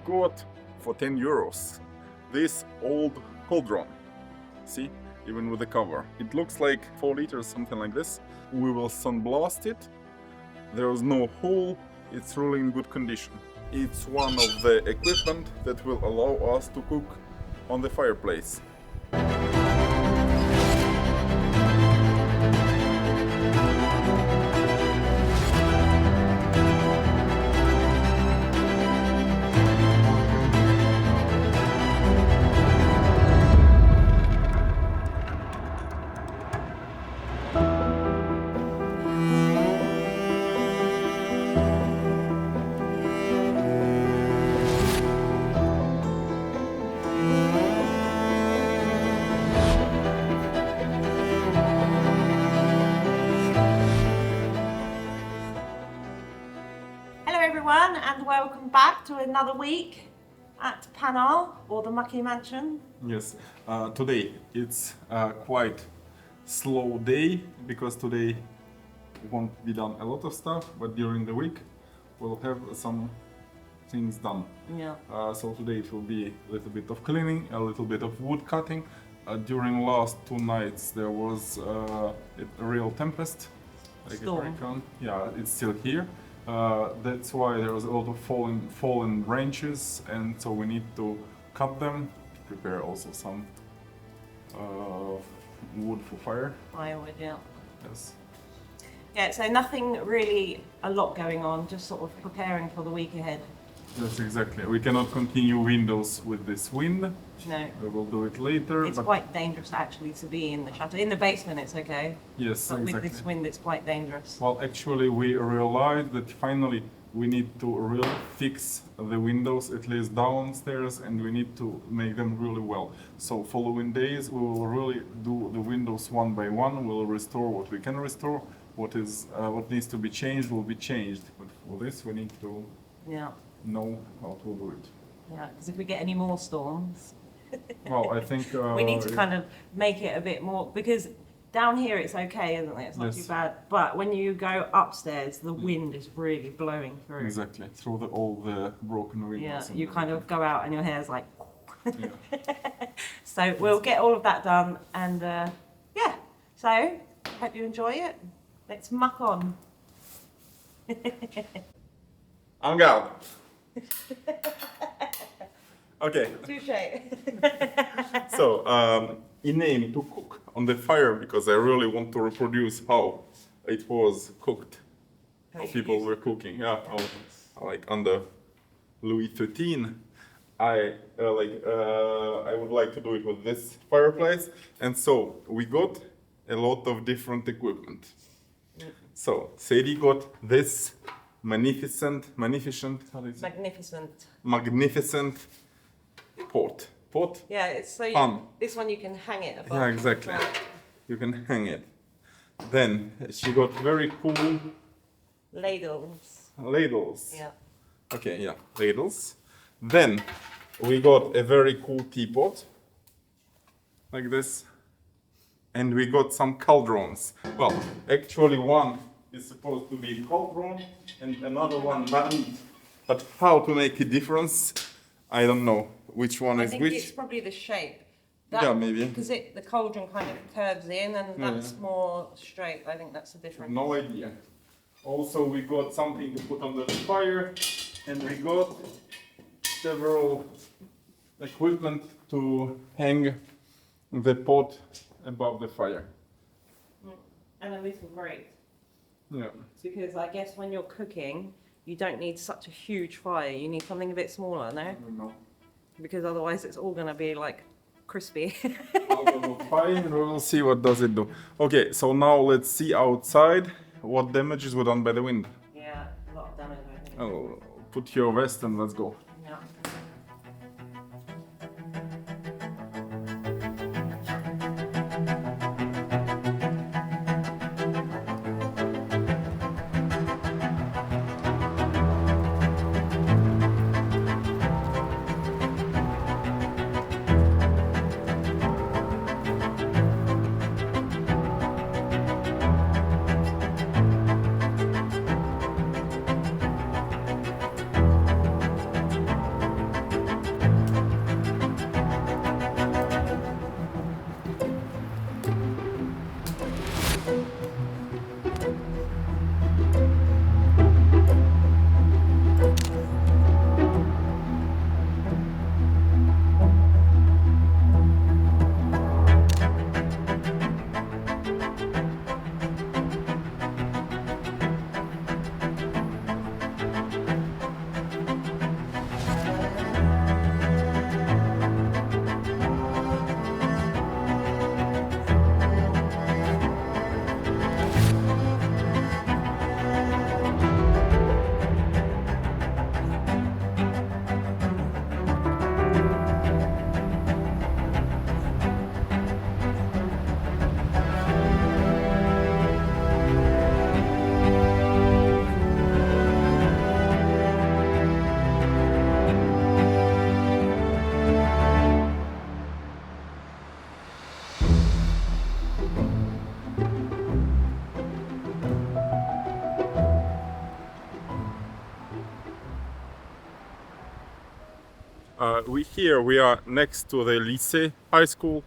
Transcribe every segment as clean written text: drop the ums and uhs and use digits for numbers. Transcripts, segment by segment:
got for 10 euros this old cauldron. See, even with the cover. It looks like 4 liters, something like this. We will sandblast it. There is no hole. It's really in good condition. It's one of the equipment that will allow us to cook on the fireplace. And welcome back to another week at Panal, or the Mucky Mansion. Yes, today it's quite slow day because today won't be done a lot of stuff, but during the week we'll have some things done. Yeah. So today it will be a little bit of cleaning, a little bit of wood cutting. During last 2 nights there was a real tempest, like a hurricane. Yeah, it's still here. That's why there was a lot of fallen branches, and so we need to cut them, prepare also some wood for fire. Firewood, yeah. Yes. Yeah, so nothing really a lot going on, just sort of preparing for the week ahead. Yes, exactly. We cannot continue windows with this wind. No. We will do it later. It's quite dangerous actually to be in the chateau. In the basement it's okay. Yes, but exactly. with this wind it's quite dangerous. Well, actually we realized that finally we need to really fix the windows, at least downstairs, and we need to make them really well. So following days we will really do the windows one by one. We'll restore what we can restore. What needs to be changed will be changed. But for this we need to know how to do it. Yeah, because if we get any more storms, well, I think we need to kind of make it a bit more, because down here it's okay, isn't it? It's not too bad. But when you go upstairs, the wind is really blowing through. Exactly, through all the broken windows. Yeah, you kind of go out and your hair's like. So we'll get all of that done, and yeah. So hope you enjoy it. Let's muck on. En garde. Okay. Touché. So, in aim to cook on the fire, because I really want to reproduce how it was cooked, how people were cooking. Yeah, like under Louis XIII. I would like to do it with this fireplace, and so we got a lot of different equipment. So Sadie got this magnificent pot. Yeah, it's so this one you can hang it above. Yeah, exactly. You can hang it. Then she got very cool ladles. Yeah. Okay, yeah, ladles. Then we got a very cool teapot, like this. And we got some cauldrons. Well, actually one is supposed to be cauldron and another one not. But how to make a difference, I don't know which one is which. I think it's probably the shape. Yeah, maybe. Because the cauldron kind of curves in, and that's more straight. I think that's the difference. No idea. Also, we got something to put under the fire, and we got several equipment to hang the pot above the fire. And a little grate. Yeah. Because I guess when you're cooking, you don't need such a huge fire. You need something a bit smaller, no? No. Because otherwise it's all going to be like crispy. Fine, we will see what does it do. Okay, so now let's see outside what damages were done by the wind. Yeah, a lot of damage, I think. Oh, put your vest and let's go. Yeah. we are next to the lycée high school,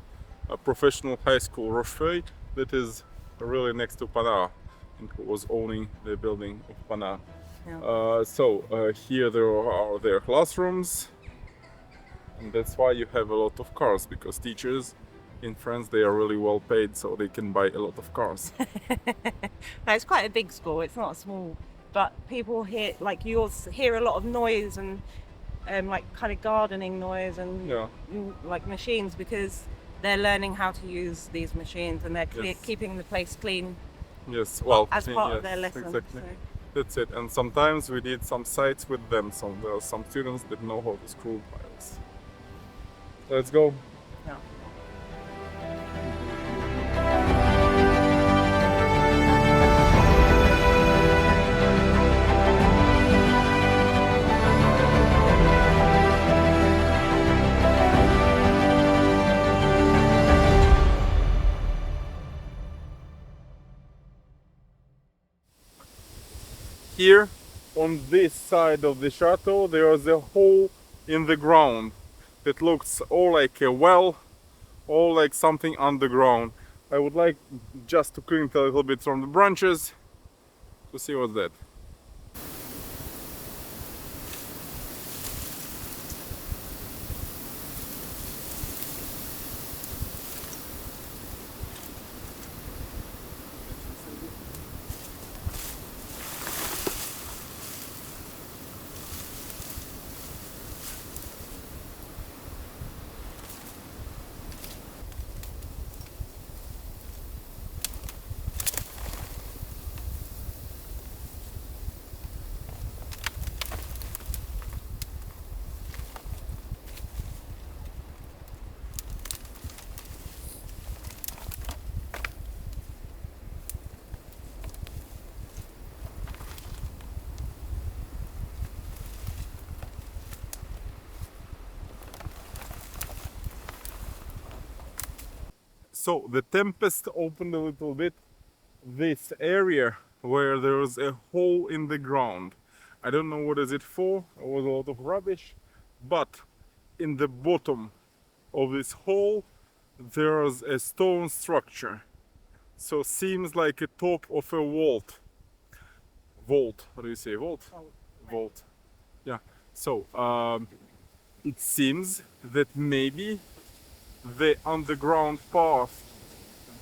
a professional high school Rochefeuille, that is really next to Panard, and who was owning the building of Panard. Yeah. Here there are their classrooms, and that's why you have a lot of cars, because teachers in France, they are really well paid, so they can buy a lot of cars. No, it's quite a big school. It's not small, but people hear, like, you'll hear a lot of noise and like kind of gardening noise and Yeah. like machines, because they're learning how to use these machines, and they're Yes. keeping the place clean Yes, well, as part yes, of their lesson. exactly. So. That's it. And sometimes we did some sites with them, so there are some students that know how to screw piles. Let's go. Yeah. Here, on this side of the chateau, there is a hole in the ground that looks all like a well, all like something underground. I would like just to clean it a little bit from the branches to see what's that. So the tempest opened a little bit this area where there was a hole in the ground. I don't know what is it for. It was a lot of rubbish, but in the bottom of this hole there's a stone structure. So seems like a top of a vault. Vault. What do you say? Vault? Vault. Yeah. So it seems that maybe the underground path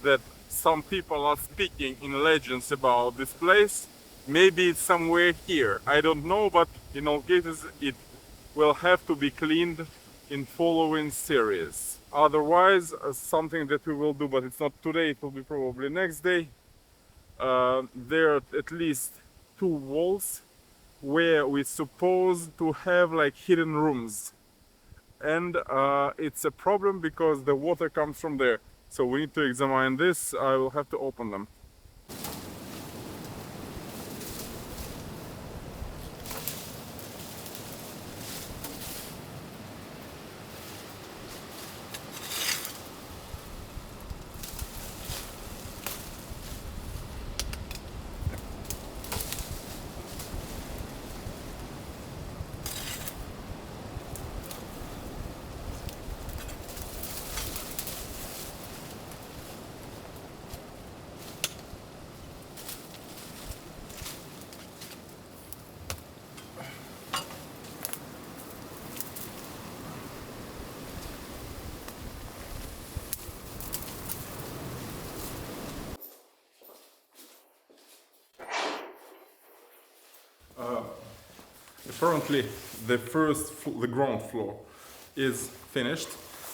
that some people are speaking in legends about this place, maybe it's somewhere here. I don't know, but in all cases it will have to be cleaned in following series. Otherwise, something that we will do, but it's not today, it will be probably next day. There are at least 2 walls where we suppose to have like hidden rooms. And it's a problem because the water comes from there. So we need to examine this. I will have to open them. Apparently the ground floor is finished.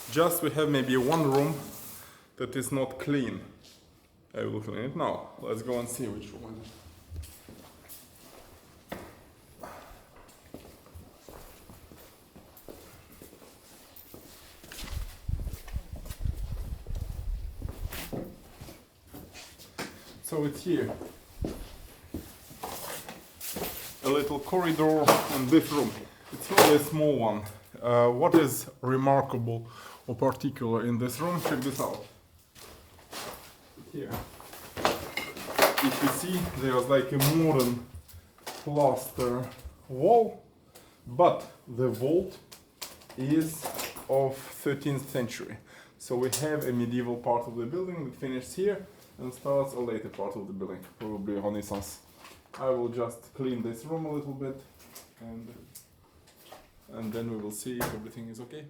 Just we have maybe one room that is not clean. I will clean it now. Let's go and see which one. So it's here. A little corridor and this room. It's only a small one. What is remarkable or particular in this room? Check this out. Here. If you see, there's like a modern plaster wall, but the vault is of 13th century. So we have a medieval part of the building that finishes here and starts a later part of the building, probably Renaissance. I will just clean this room a little bit and then we will see if everything is okay.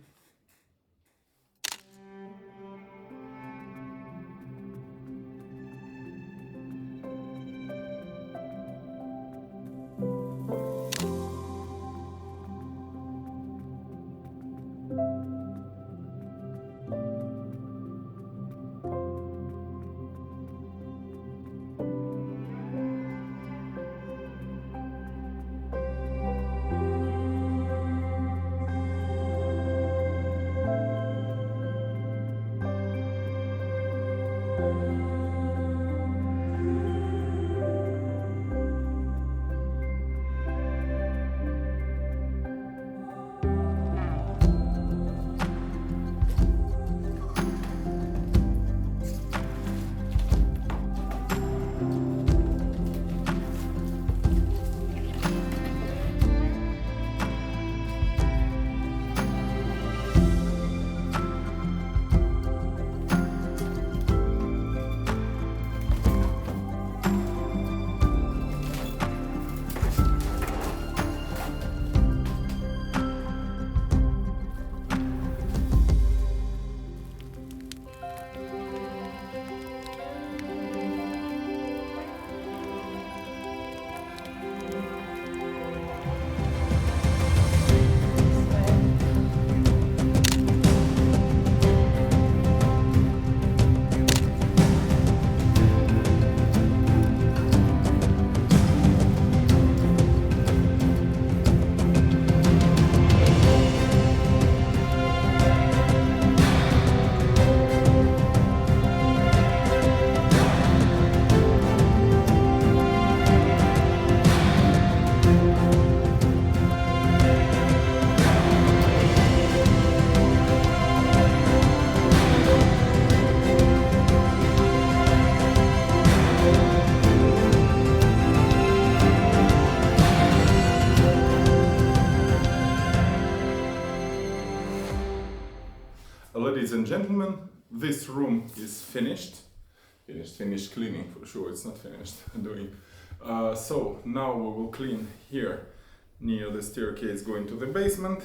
Ladies and gentlemen, this room is finished. Finished cleaning for sure, it's not finished doing. So now we will clean here near the staircase going to the basement.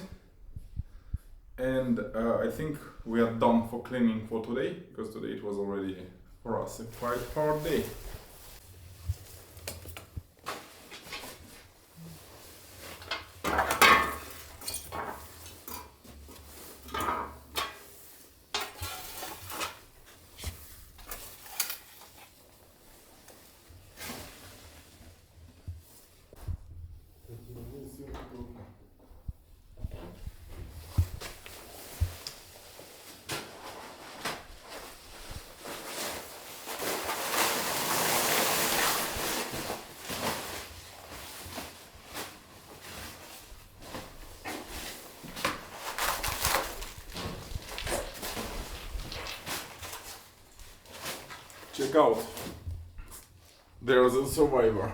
And I think we are done for cleaning for today, because today it was already for us a quite hard day. Check out, there's a survivor.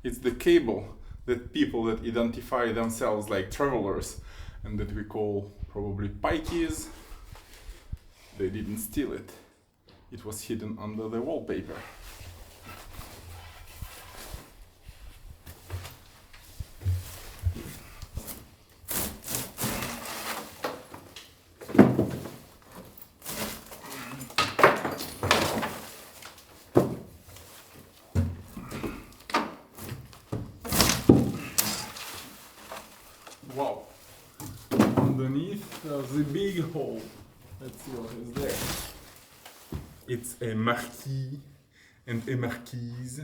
It's the cable that people that identify themselves like travelers and that we call probably pikeys, they didn't steal it. It was hidden under the wallpaper. Wow, underneath there's a big hole. Let's see what is there. It's a marquis and a marquise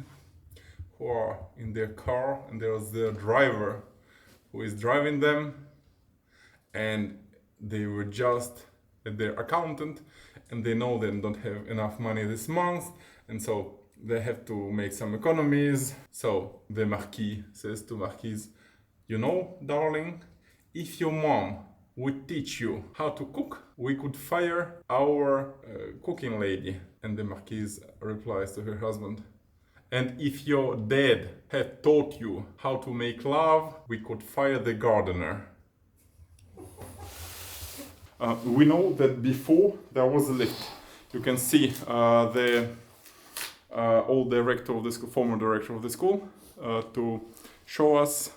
who are in their car, and there's the driver who is driving them, and they were just at their accountant, and they know they don't have enough money this month, and so they have to make some economies. So the marquis says to marquise, you know, darling, if your mom would teach you how to cook, we could fire our cooking lady. And the marquise replies to her husband, and if your dad had taught you how to make love, we could fire the gardener. We know that before there was a lift. You can see the old director of the school, former director of the school, to show us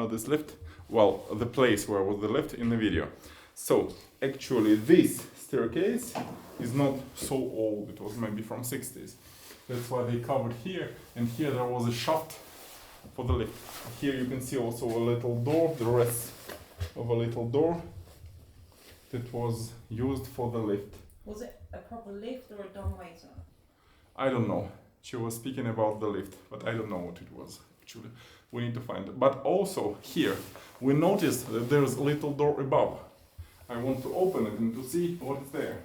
this lift. Well, the place where was the lift in the video. So actually, this staircase is not so old. It was maybe from 60s. That's why they covered here, and here there was a shaft for the lift. Here you can see also a little door, the rest of a little door that was used for the lift. Was it a proper lift or a dumbwaiter? I don't know. She was speaking about the lift, but I don't know what it was actually. We need to find it. But also here, we noticed that there's a little door above. I want to open it and to see what is there.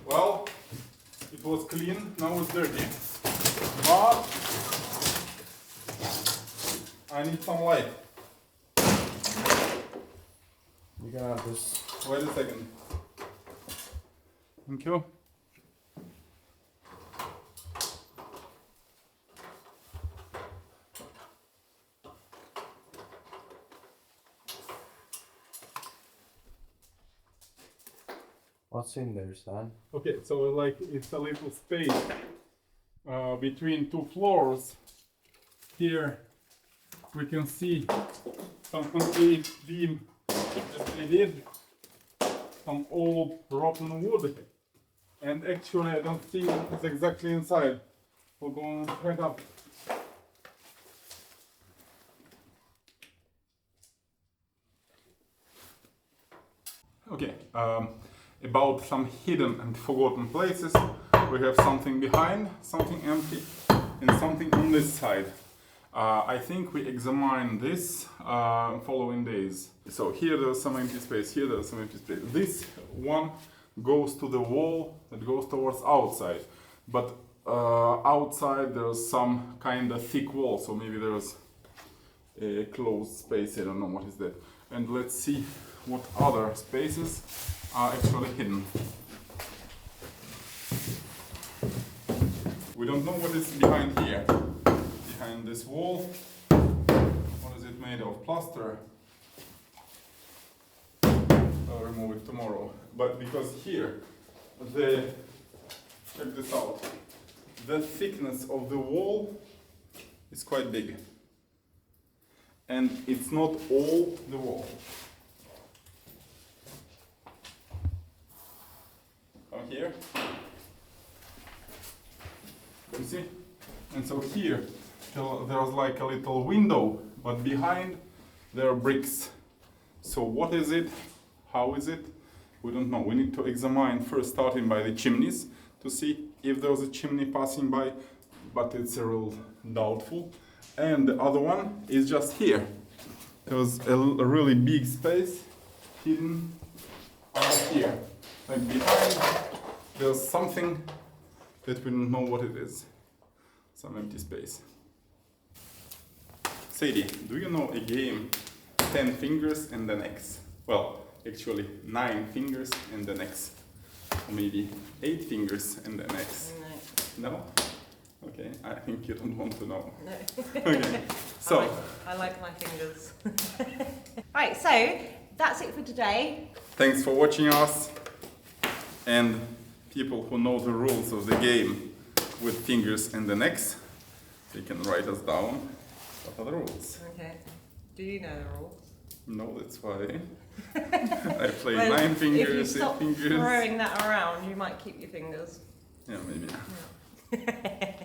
Well, it was clean, now it's dirty. But I need some light. You can have this. Wait a second. Thank you. What's in there, Stan? Okay, so like it's a little space between two floors. Here we can see some concrete beam that they did, some old rotten wood, and actually I don't see what's exactly inside. We'll go right up. Okay, about some hidden and forgotten places. We have something behind, something empty, and something on this side. I think we examined this following days. So here there's some empty space, here there's some empty space. This one goes to the wall that goes towards outside. But outside there's some kind of thick wall, so maybe there's a closed space, I don't know what is that. And let's see what other spaces are actually hidden. We don't know what is behind here. Behind this wall, what is it made of? Plaster. I'll remove it tomorrow. But because here, check this out, the thickness of the wall is quite big. And it's not all the wall. Come here. You see? And so here, there's like a little window, but behind there are bricks. So what is it? How is it? We don't know. We need to examine first, starting by the chimneys, to see if there's a chimney passing by, but it's a real doubtful. And the other one is just here. There's a really big space hidden out here. Like behind, there's something that we don't know what it is. Some empty space. Sadie, do you know a game 10 fingers and an X? Well, actually 9 fingers and an X. Or maybe 8 fingers and an X. No. No? Okay, I think you don't want to know. No. Okay, so. I like my fingers. Right, so that's it for today. Thanks for watching us. And people who know the rules of the game with fingers and an X, they can write us down what are the rules. Okay. Do you know the rules? No, that's why I play Well, 9 fingers, if you 8 stop fingers. throwing that around, you might keep your fingers. Yeah, maybe. Yeah.